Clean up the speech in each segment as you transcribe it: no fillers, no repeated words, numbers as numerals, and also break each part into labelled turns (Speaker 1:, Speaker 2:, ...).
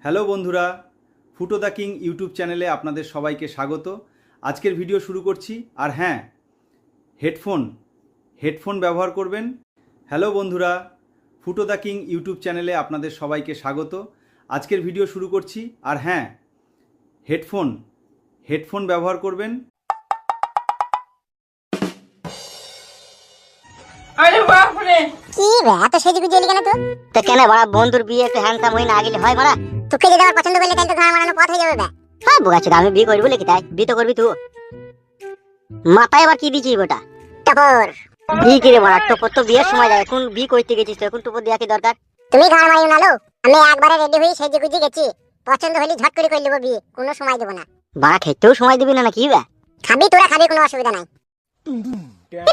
Speaker 1: Hello বন্ধুরা, ফুটো the king YouTube চ্যানেলে আপনাদের সবাইকে স্বাগত। আজকের ভিডিও শুরু করছি। আর হ্যাঁ, হেডফোন ব্যবহার করবেন। হ্যালো বন্ধুরা, ফুটো দ্য কিং ইউটিউব চ্যানেলে আপনাদের সবাইকে স্বাগত। আজকের ভিডিও শুরু করছি। আর হ্যাঁ, হেডফোন ব্যবহার করবেন।
Speaker 2: আরে বাপ রে,
Speaker 3: কি রে এত সেজেগুজে এলি কেন তুই?
Speaker 4: তো কেন বড়া বন্ধুর বিয়ে একটু হ্যান্ডসাম হই না গেলে হয় বড়া?
Speaker 3: তোকে যদি আমার পছন্দ করলে তাহলে তো ঘাড় মারানো পথ হয়ে যাবে বে।
Speaker 4: হ্যাঁ বুঝাচ্ছি, আমি বিয়ে করবো নাকি? তাই বিয়ে তো করবি তুই। মাথায় আবার কি দিছিস ওটা?
Speaker 3: টপর
Speaker 4: বিয়ে কি রে বড়া? টপর তো বিয়ের সময় যায়, এখন বিয়ে করতে গেছিস তো এখন টপর দেওয়া কি দরকার?
Speaker 3: তুমি ঘাড় মারিও না লো। আমি একবারে রেডি হয়ে সেজেগুজে গেছি। পছন্দ হলে ঝট করে নেবো বিয়ে, কোনো সময় দেবো না।
Speaker 4: বড়া খেতেও সময় দিবি না নাকি বে?
Speaker 3: খাবি তোরা খাবি, কোনো অসুবিধা নাই।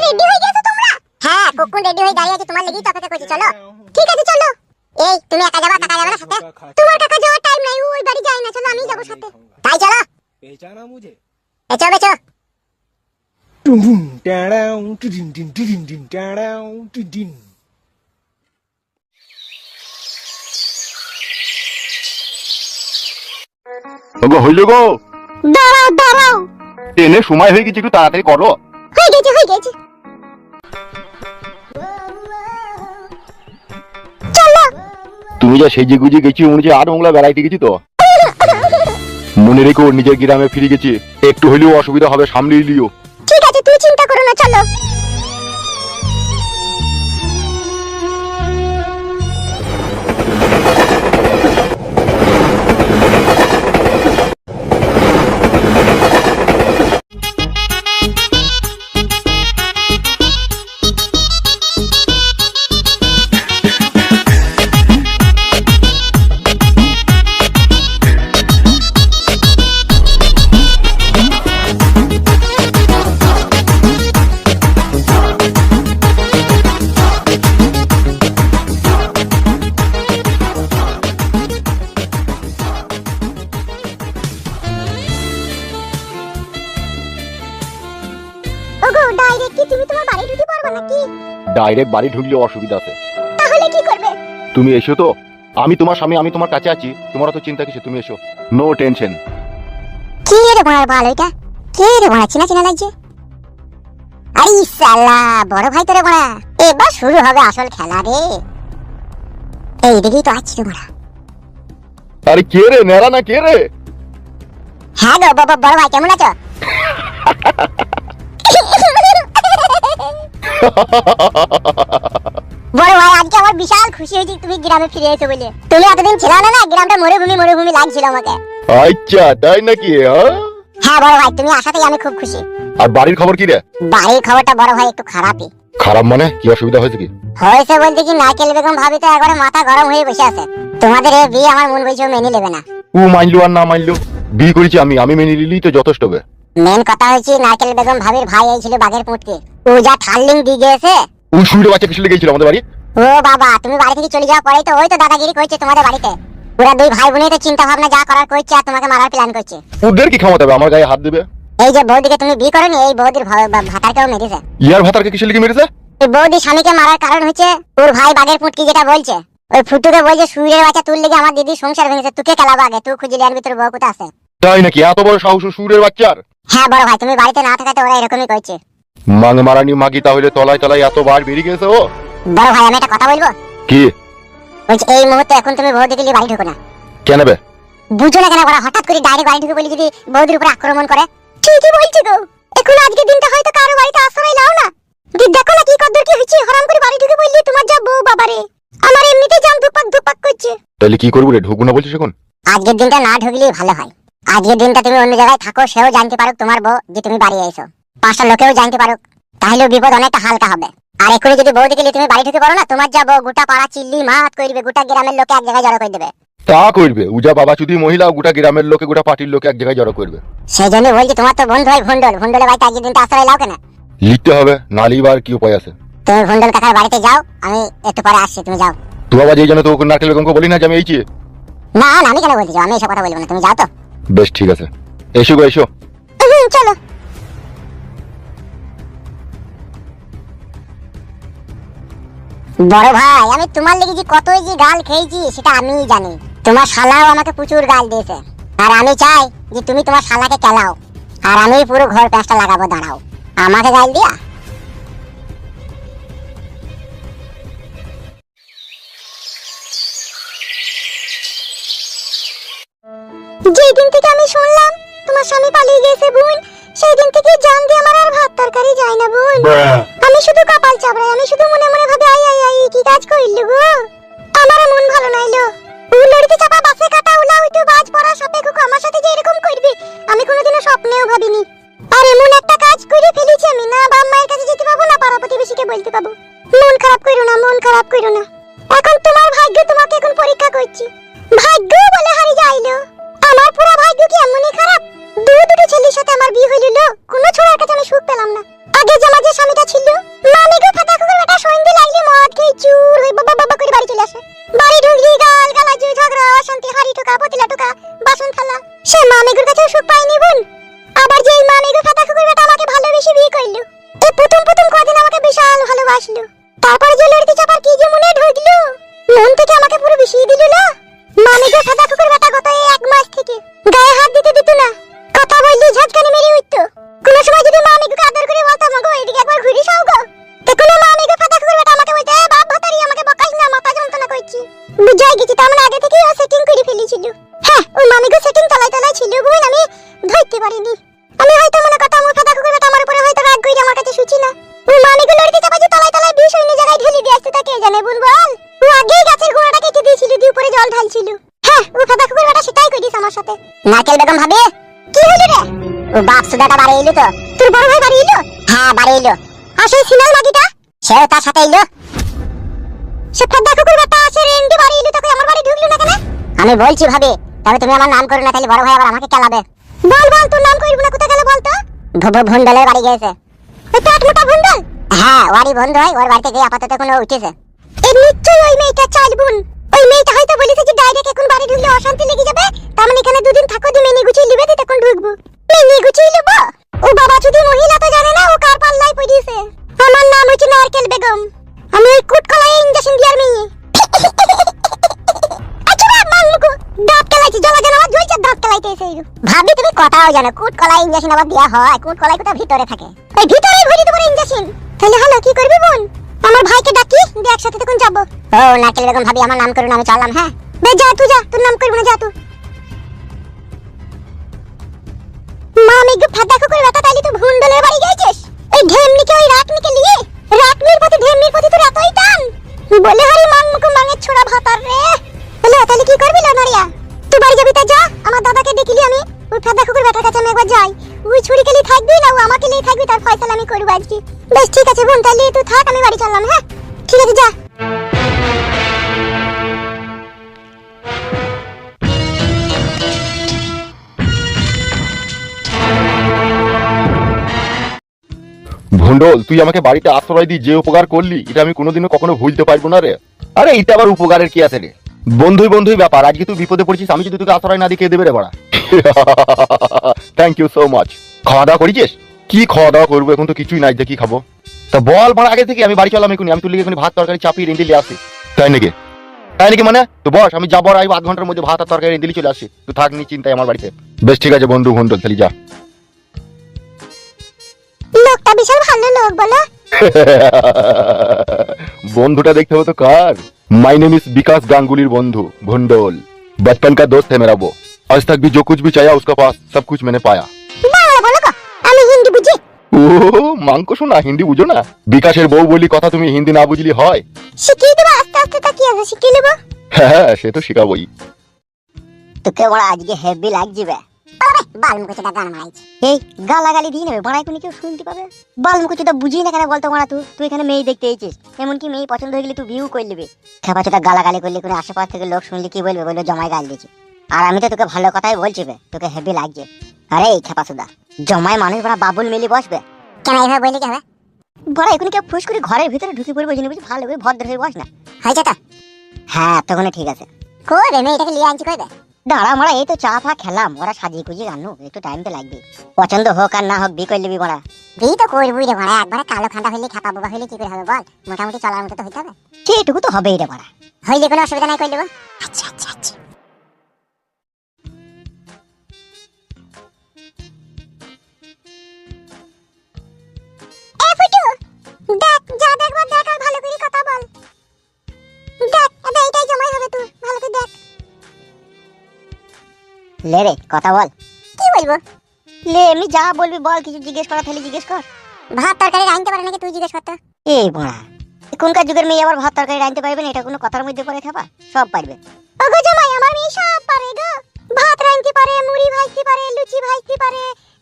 Speaker 3: রেডি হয়ে গেছো তোমরা? হ্যাঁ, কখন রেডি হয়ে দাঁড়িয়ে আছে, তোমার লাগি তো অপেক্ষা করছি। চলো ঠিক আছে চলো। এই তুমি একা যাবা, কাকা যাবে না সাথে? তোমার কাকা যাওয়ার টাইম নাই, ওই বাড়ি যায় না। চলো আমি যাবো সাথে। তাই চলো।
Speaker 5: पहचाना मुझे
Speaker 3: এচো বেচো।
Speaker 6: ওগো হইল গো,
Speaker 3: দাঁড়াও দাঁড়াও।
Speaker 6: ট্রেনে সময় হয়ে গেছে, একটু তাড়াতাড়ি করো।
Speaker 3: হয়ে গেছে। চলো।
Speaker 6: তুমি যা সেজে গুজে গেছি মনে হচ্ছে আর বাংলা বেড়াইতে গেছি তো। মনে রেখো নিজের গ্রামে ফিরে গেছি, একটু হইলেও অসুবিধা হবে সামনে লিও।
Speaker 3: ঠিক আছে, তুই চিন্তা করো না, চলো। ওগো, ডাইরেক্ট কি তুমি তোমার বাড়ি ঢুকে পড়বা নাকি?
Speaker 6: ডাইরেক্ট বাড়ি ঢুকলে অসুবিধা আছে।
Speaker 3: তাহলে কি করবে?
Speaker 6: তুমি এসো তো, আমি তোমার স্বামী, আমি তোমার কাছে আছি, তোমার তো চিন্তা কিছু, তুমি এসো, নো টেনশন।
Speaker 3: কি রে বড় ভালো এটা? কে রে বড়, চিনা চিনা লাগছে। আরে সালা, বড় ভাই তোরে বড়া। এবার শুরু হবে আসল খেলা রে। এই দিকেই তো আছি রে বড়া।
Speaker 6: আরে কে রে, নেড়া না কে রে?
Speaker 3: হ্যাঁ গো বড় ভাই, কেমন আছো? বড় ভাই, আজকে আমার বিশাল খুশি হয়েছি তুমি গ্রামে ফিরে এসো বলে। তুমি এতদিন ছিল না, গ্রামটা মরুভূমি লাগছিল আমাকে।
Speaker 6: আচ্ছা তাই নাকি?
Speaker 3: হ্যাঁ বড় ভাই, তুমি আসাতেই আমি খুব খুশি।
Speaker 6: আর বাড়ির খবর কি রে?
Speaker 3: বাড়ির খবরটা বড় ভাই একটু খারাপই।
Speaker 6: খারাপ মানে কি অসুবিধা হয়েছে কি?
Speaker 3: হয়েছে বলতে কি, নারকেল বেগম ভাবি তো একবারে মাথা গরম হয়ে বসে আছে। তোমাদের এই বিয়ে আমার মন বলছে মেনে নেবে না।
Speaker 6: ও মানলো আর না মানলো, বিয়ে করেছি আমি মেনে নিলেই তো যথেষ্ট হবে।
Speaker 3: মেন কথা হচ্ছে, নারকেল বেগম ভাবির ভাই এই ছিল বাঘের পুঁটকে। ও যা ঠাল্লিং দিয়ে গেছে।
Speaker 6: ও শুয়ে বাচ্চা কিসে লেগেছিল আমাদের বাড়ি?
Speaker 3: ও বাবা, তুমি বাড়ি থেকে চলে যাওয়ার পরেই তো ওই তো দাদাগিরি করছে তোমাদের বাড়িতে। পুরা দুই ভাই বোনই তো চিন্তা ভাবনা যা করার করছে, আর তোমাকে মারার প্ল্যান করছে।
Speaker 6: ওদের কি ক্ষমতা হবে আমার গায়ে হাত দেবে?
Speaker 3: এই যে বৌদিকে তুমি বিয়ে করনি, এই বৌদির ভাতারকেও মেরেছে।
Speaker 6: ইয়ার ভাতারকে কিসে লেগে মেরেছে?
Speaker 3: এই বৌদি স্বামীকে মারার কারণ হচ্ছে ওর ভাই বাঘের পুঁটকি যেটা বলছে। ওই ফুটুকে বলছে সুরের বাচ্চা তুল লেগে আমার দিদি সংসার ভেঙেছে, তোকে কেলাবো আগে, তুই খুঁজে আনবি তোর বউ কোথা আছে।
Speaker 6: তাই নাকি? এত বড় সাহস সুরের বাচ্চার?
Speaker 3: হ্যাঁ বড় ভাই, তুমি বাড়িতে না থাকাতে ওরা এরকমই করছে।
Speaker 6: মাং মারানি মাগি, তাহলে তলায় তলায় এত বার বেরিয়ে গেছে ও।
Speaker 3: বড় ভাই, আমি একটা কথা বলবো।
Speaker 6: কি?
Speaker 3: বলছি এই মুহূর্তে এখন তুমি বৌদিকে নিয়ে বাড়ি ঢুকো না।
Speaker 6: কেন বে?
Speaker 3: বুঝো না কেন বড়, হঠাৎ করে ডাইরেক্ট বাড়ি ঢুকে বলি যদি বৌদির উপর আক্রমণ করে। ঠিকই বলছি গো, এখন আজকের দিনটা হয়তো কারো বাড়িতে আশ্রয় নাও না। দেখো না কি কদ্দুর কি হচ্ছে, হরাম করে বাড়ি ঢুকে বললি তোমার যা বউ বাবারে। আমার এমনিতে জান ধুপাক করছে।
Speaker 6: তাহলে কি করবো রে, ঢুকবো না বলছিস এখন?
Speaker 3: আজকের দিনটা না ঢুকলেই ভালো হয়। আজকের দিনটা তুমি অন্য জায়গায় থাকো, সেও জানতে পারুক তোমার বউ যে তুমি বাড়ি এসো, পাঁচটা লোকেও জানতে পারুক, তাহলেও বিপদ অনেকটা হালকা হবে। আর এখনই যদি বৌদিকে নিয়ে তুমি বাড়ি ঢুকে পড়ো না, তোমার যা বউ গোটা পাড়া চিল্লি মাত করবে, গোটা গ্রামের লোকে এক জায়গায় জড়ো করে দেবে।
Speaker 6: তা করবে, উজা বাবা চুদি মহিলা গোটা গ্রামের লোকে গোটা পার্টির লোকে এক জায়গায় জড়ো করবে।
Speaker 3: সেই জন্য বলছি, তোমার তো বন্ধু হয় ভন্ডলের বাড়িতে আজকের দিনটা আশ্রয় লাও কেন?
Speaker 6: লিখতে হবে, না লিবার কি উপায় আছে?
Speaker 3: তুমি ভন্ডল কাকার বাড়িতে যাও, আমি একটু পরে আসছি, তুমি যাও।
Speaker 6: তো বাবা যেই জন্য তো নারকেল বেগমকে বলি না যে আমি এইছি।
Speaker 3: না আমি কেন বলছি, আমি এসব কথা বলবো না, তুমি যাও তো।
Speaker 6: বেশ ঠিক আছে, এসো গো এসো।
Speaker 3: চলো। বড় ভাই, আমি তোমার লেগে যে কতই যে গাল খেয়েছি সেটা আমিই জানি। তোমার শালাও আমাকে প্রচুর গাল দিয়েছে, আর আমি চাই যে তুমি তোমার শালাকে কেলাও, আর আমি পুরো ঘর প্যাঁচটা লাগাবো, দাঁড়াও। আমাকে গাল দিয়া যেই দিন থেকে আমি শুনলাম তোমার স্বামী পালিয়ে গেছে বোন, সেই দিন থেকে জান দিয়ে আমার আর ভাত তরকারি যায় না বোন। আমি শুধু কপাল চাপড়াই, আমি শুধু মনে মনে ভাবি আই আই আই কি কাজ কইল গো। আমার মন ভালো নাইলো। লড়িতে চাপা বাসে কাটা উলা হইতো বাজ পড়া সবে কুকু আমার সাথে যে এরকম করবে আমি কোনোদিনও স্বপ্নেও ভাবিনি। আর এমন একটা কাজ করে ফেলেছি আমি, না বাপ মায়ের কাছে যেতে পাবো না পাড়া প্রতিবেশীকে বলতে পাবো। মন খারাপ কইরো না, মন খারাপ কইরো না। এখন তোমার ভাগ্য তোমাকে এখন পরীক্ষা করছি। ভাগ্য বলে হারি যাইলো। আমার পুরো ভাগ্য কি এমনই খারাপ? দুটো ছেলের সাথে আমার বিয়ে হইল, কোনো ছোড়ার কাছে আমি সুখ পেলাম না। আগে যে আমার যে স্বামীটা ছিল, মানে গো ফাটা কুকুর বেটা সন্ধ্যে লাগলে মদ খেয়ে চুর হই বাবা বাবা করে বাড়ি চলে আসে। বাড়ি ঢুকলি গাল গালাজ ঝগড়া অশান্তি, হাড়ি টোকা পতিলা টোকা বাসন থালা। সে মামেগুর কাছেও সুখ পাইনি বোন। আবার যে এই মামেগো ফাটা কুকুর বেটা আমাকে ভালোবেসে বিয়ে করল, এই প্রথম কদিন আমাকে বিশাল ভালোবাসলো। তারপরে যে লড়িতে চাপার কি যে মনে ঢুকলো, মন থেকে আমাকে পুরো বিষিয়ে দিল না। মামেগো ফাটা কুকুর বেটা গত 1 মাস থেকে গায়ে হাত দিতে দিত না, কথা বললি ঝটকানি মেরে উঠতো। কোন সময় যদি মামেগুকে আদর করে বলতাম গো এদিকে একবার ঘুরে যাও গো, তখন মামেগো ফাটা কুকুর বেটা আমাকে বলতে বাপ ভাতারি আমাকে বকাস না, মাথা যন্ত্রণা করছি। বুঝাই গেছি তার মানে আগে থেকেই ও সেটিং করে ফেলেছিল। হ্যাঁ ওই মামেগো সেটিং তলায় তলায় ছিল বোন, আমি ধরতে পারিনি। আমি হয়তো মনে করতাম ওই ফাটা কুকুর বেটা আমার উপরে হয়তো রাগ করে আমার কাছে শুচি না। ওই মামেগো লড়িতে চাপা যে তলায় তলায় বিষ অন্য জায়গায় ঢেলে দিয়ে আসতে তা কে জানে বোন বল। ও আগেই গাছের গোড়াটা কেটে দিয়েছিল, দিয়ে উপরে জল ঢালছিল। হ্যাঁ ও ফাটা কুকুর বেটা সেটাই করিস আমার সাথে। নারকেল বেগম ভাবি কি হলো রে? ও বাপ সুদাটা বাড়ি এলো তো? তোর বড় ভাই বাড়ি এলো? হ্যাঁ বাড়ি এলো। আর সেই সিনাল মাগিটা সেও তার সাথে এলো। সে ফাটা কুকুর বেটা আসে রেন্ডি বাড়ি এলো, তাকে আমার বাড়ি ঢুকলো না কেন? আমি বলছি ভাবি তবে তুমি আমার নাম করো না, তাহলে বড় ভাই আবার আমাকে কেলাবে। বল বল তোর নাম করব না, কোথায় গেল বল তো? ভুন্ডলের বাড়ি গেছে। ওই পেট মোটা ভুন্ডল? হ্যাঁ ওরই বন্ধু হয়, ওর বাড়িতে গিয়ে আপাতত কোনো উঠেছে। এই নিশ্চয়ই ওই মেয়েটা চাল বোন। ওই মেয়েটা হয়তো বলেছে যে ডাইরেক্ট এখন বাড়ি ঢুকলে অশান্তি লেগে যাবে, তার মানে এখানে দুদিন থাকো, দি মেনি গুছিয়ে লিবে দি তখন ঢুকবো। মেনি গুছিয়ে লিবো? ও বাবা যদি মহিলা তো জানে না ও কার পাল্লায় পড়িয়েছে। আমার নাম হচ্ছে নারকেল বেগম, আমি ওই কুটকলাই ইনজেকশন দিয়ার মেয়ে। আচ্ছা মানমুকু দাঁত কেলাইছি, জলা জানা আমার জ্বলছে দাঁত কেলাইতে এসে। ভাবি তুমি কথাও জানো কুটকলাই ইনজেকশন আবার দেয়া হয়? কুটকলাই কোথা ভিতরে থাকে, ওই ভিতরেই ভরি তোমার ইনজেকশন। তাহলে হলো কি করবি বোন? আমার ভাইকে ডাকি দিয়ে একসাথে তখন যাবো। ও নারকেল বেগম ভাবি আমার নাম করুন, আমি চললাম। হ্যাঁ বে যা তুই, যা তোর নাম করবো না, যা তুই। মামেগো ফাটা কুকুর বেটা তাইলে তুই ভুন্ডলের বাড়ি গেছিস ওই ঢেমনিকে, ওই রাতনিকে নিয়ে? রাতনির প্রতি তোর এতই টান বলে হারি মাংমুকু মাঙের ছোড়া ভাতার রে। বলে তাহলে কি করবি লনারিয়া? তুই বাড়ি যাবি তা যা, আমার দাদাকে দেখিলি আমি ওই ফাটা কুকুর বেটার কাছে আমি একবার যাই। ওই ছুরি কেলি থাকবি না ও আমাকে নিয়ে থাকবি, তার ফয়সালা আমি করব আজকে। বেশ ঠিক আছে বোন, তাহলে তুই থাক, আমি বাড়ি চললাম। হ্যাঁ ঠিক আছে যা।
Speaker 6: ভন্ডল তুই আমাকে বাড়িতে আশ্রয় দিয়ে যে উপকার করলি এটা আমি কোনোদিনও কখনো ভুলতে পারবো না রে। আরে এটা আবার উপকারের কি আছে রে? বন্ধুই ব্যাপার। আজকে তুই বিপদে পড়েছিস, আমি যদি তোকে আশ্রয় না দিয়ে কে দেবে রে বাড়া? Thank you so much. খাওয়া দাওয়া করেছিস? কি খাওয়া দাওয়া করবো, এখন তো কিছুই নাই, যে কি খাবো? তা বল বাড়া আগে থেকে, আমি বাড়ি চলাম এখনই, আমি তুই লিখে ভাত তরকারি চাপিয়ে রেঁধে নিয়ে আসি। তাই নাকি মানে? তো বস আমি যাবো, আর 8 ঘন্টার মধ্যে ভাত আর তরকারি রেঁধে চলে আসি, তুই থাক নি চিন্তায় আমার বাড়িতে। বেশ ঠিক আছে বন্ধু ভন্ডল, তাহলে যা।
Speaker 3: লোকটা বিশাল ভালো লোক বলো।
Speaker 6: বন্ধুটা দেখতে হবে তো কার? माय नेम इज विकास गांगुलीर बंधु भंडोल। बचपन का दोस्त है मेरा वो। आज तक भी जो कुछ भी चाहा उसका पास सब कुछ मैंने पाया।
Speaker 3: আমি হিন্দি বুঝি।
Speaker 6: ও মাংকো শোনা, হিন্দি বুঝো না? বিকাশের বউ বলি কথা, তুমি হিন্দি না বুঝলি হয়?
Speaker 3: শিখিয়ে দেব আস্তে আস্তে, তা কি আছে শিখিয়ে নেব।
Speaker 6: হ্যাঁ সে তো শিখাবই।
Speaker 4: তোকে বড় আজকে হেভি লাগবে।
Speaker 3: বালমুকুচিটা গান মারাইছে।
Speaker 4: এই গালাগালি দিয়ে নেবে বড়াই, কোনো কেউ শুনতে পাবে? বালমুকুচিটা বুঝি না কেন বলতো বড়া? তুই এখানে মেয়ে দেখতে এসেছিস, এমনকি মেয়ে পছন্দ হয়ে গেলে তুই বিউ করে নেবে। খেপাচোটা গালাগালি করলে কোনো আশেপাশ থেকে লোক শুনলে কি বলবে? বলবে জমাই গাল দিয়েছি। আর আমি তো তোকে ভালো কথাই বলছি বে, তোকে হেভি লাগছে। আরে এই খেপাচোদা জমাই মানুষ বড়া বাবুল মিলি বসবে
Speaker 3: কেন? এইভাবে বললি কি হবে?
Speaker 4: বড়া এখানে কেউ ফুস করে ঘরের ভিতরে ঢুকে পড়বে, বুঝি ভালো করে ভদ্র হয়ে বস না।
Speaker 3: হয়েছে তো?
Speaker 4: হ্যাঁ তখন ঠিক আছে।
Speaker 3: কই রে মেয়েটাকে লিয়ে আনছি, কই রে?
Speaker 4: দাঁড়া মারা, এই তো চা ফা খেলাম, ওরা সাজিয়ে গুজিয়ে আনু, একটু টাইম তো লাগবে। পছন্দ হোক আর না হোক বি করে নিবি বড়া।
Speaker 3: বিয়ে তো করবই রে বড়া, একবারে কালো খান্ডা হইলে খাপা বাবা হইলে কি করে হবে বল? মোটামুটি চলার মতো তো হইতে হবে।
Speaker 4: সেইটুকু তো হবেই রে বড়া।
Speaker 3: হইলে কোনো অসুবিধা নাই, কই দেব। আচ্ছা আচ্ছা আচ্ছা
Speaker 4: লে রে কথা বল।
Speaker 3: কি বলবো?
Speaker 4: লে এমনি যা বলবি বল, কিছু জিজ্ঞেস করা থাকলে জিজ্ঞেস কর।
Speaker 3: ভাত তরকারি রাঁধতে পারে নাকি তুই জিজ্ঞেস করতো?
Speaker 4: এই বড়া, এখনকার যুগের মেয়ে আবার ভাত তরকারি রাঁধতে পারবে না? এটা কোনো কথার মধ্যে পড়ে খাবা? সব পারবে।
Speaker 3: ওগো জামাই, আমার মেয়ে সব পারে গো। ভাত রাঁধতে পারে, মুড়ি ভাজতে পারে, লুচি ভাজতে পারে,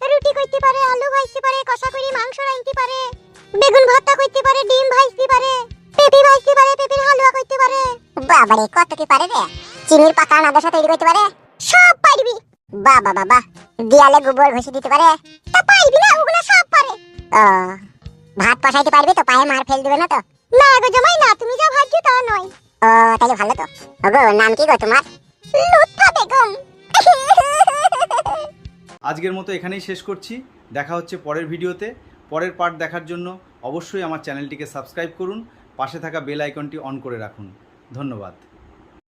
Speaker 3: রুটি করতে পারে, আলু ভাজতে পারে, কষা করে মাংস রাঁধতে পারে, বেগুন ভর্তা করতে পারে, ডিম ভাজতে পারে, পেঁপে ভাজতে পারে, পেঁপের হালুয়া করতে পারে। বাবারে কত কি পারে রে! চিনির পাতা নাদসা তৈরি করতে পারে, সব পারবি। বাবা বাবা, দেয়ালে গোবর ঘষে দিতে পারে। তা পারবি না? ওগুলো সব পারে। ও, ভাত বসাইতে পারবি তো? পায়ে মার ফেল দিবে না তো? না গো জামাই না, তুমি যা ভাবছো তা নয়। ও তাহলে ভালো তো। ওগো নাম কি গো তোমার? লুৎফা বেগম।
Speaker 1: আজকের মতো এখানেই শেষ করছি। দেখা হচ্ছে পরের ভিডিওতে। পরের পার্ট দেখার জন্য অবশ্যই আমার চ্যানেলটিকে সাবস্ক্রাইব করুন, পাশে থাকা বেল আইকনটি অন করে রাখুন। ধন্যবাদ।